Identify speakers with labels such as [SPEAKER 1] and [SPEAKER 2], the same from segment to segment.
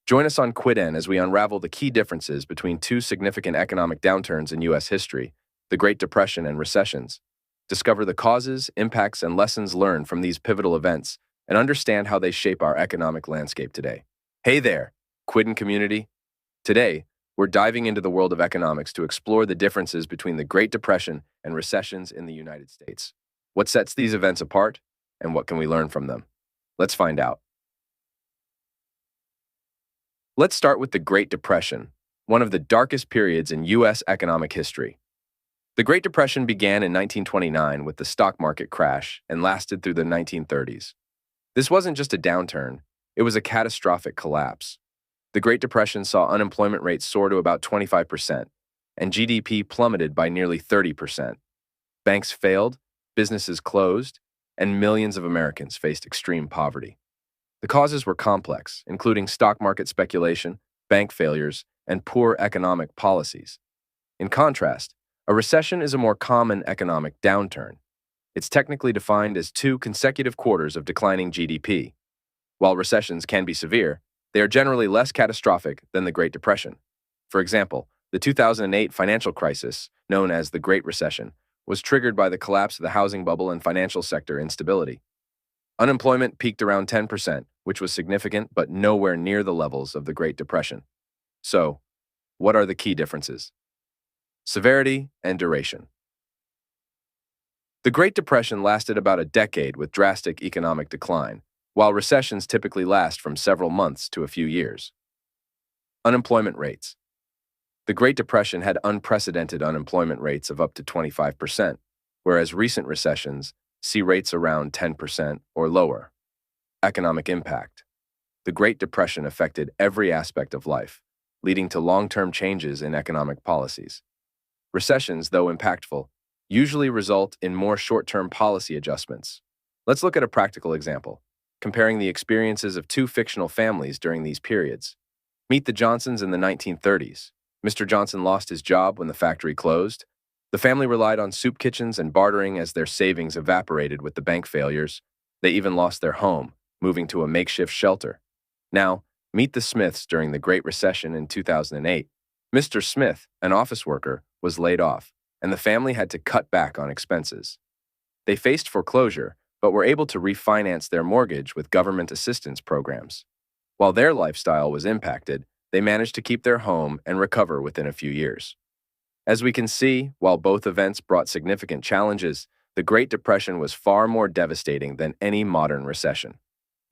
[SPEAKER 1] Join us on Quidden as we unravel the key differences between two significant economic downturns in U.S. history, the Great Depression and recessions. Discover the causes, impacts, and lessons learned from these pivotal events, and understand how they shape our economic landscape today. Hey there, Quidden community. Today, we're diving into the world of economics to explore the differences between the Great Depression and recessions in the United States. What sets these events apart, and what can we learn from them? Let's find out. Let's start with the Great Depression, one of the darkest periods in U.S. economic history. The Great Depression began in 1929 with the stock market crash and lasted through the 1930s. This wasn't just a downturn, it was a catastrophic collapse. The Great Depression saw unemployment rates soar to about 25%, and GDP plummeted by nearly 30%. Banks failed, businesses closed, and millions of Americans faced extreme poverty. The causes were complex, including stock market speculation, bank failures, and poor economic policies. In contrast, a recession is a more common economic downturn. It's technically defined as 2 consecutive quarters of declining GDP. While recessions can be severe, they are generally less catastrophic than the Great Depression. For example, the 2008 financial crisis, known as the Great Recession, was triggered by the collapse of the housing bubble and financial sector instability. Unemployment peaked around 10%, which was significant but nowhere near the levels of the Great Depression. So, what are the key differences? Severity and duration. The Great Depression lasted about a decade with drastic economic decline, while recessions typically last from several months to a few years. Unemployment rates. The Great Depression had unprecedented unemployment rates of up to 25%, whereas recent recessions see rates around 10% or lower. Economic impact. The Great Depression affected every aspect of life, leading to long-term changes in economic policies. Recessions, though impactful, usually result in more short-term policy adjustments. Let's look at a practical example, comparing the experiences of 2 fictional families during these periods. Meet the Johnsons in the 1930s. Mr. Johnson lost his job when the factory closed. The family relied on soup kitchens and bartering as their savings evaporated with the bank failures. They even lost their home, moving to a makeshift shelter. Now, meet the Smiths during the Great Recession in 2008. Mr. Smith, an office worker, was laid off, and the family had to cut back on expenses. They faced foreclosure, but were able to refinance their mortgage with government assistance programs. While their lifestyle was impacted, they managed to keep their home and recover within a few years. As we can see, while both events brought significant challenges, the Great Depression was far more devastating than any modern recession.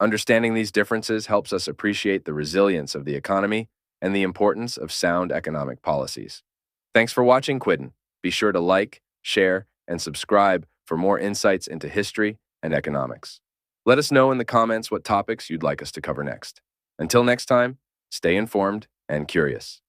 [SPEAKER 1] Understanding these differences helps us appreciate the resilience of the economy and the importance of sound economic policies. Thanks for watching Quidden. Be sure to like, share, and subscribe for more insights into history and economics. Let us know in the comments what topics you'd like us to cover next. Until next time, stay informed and curious.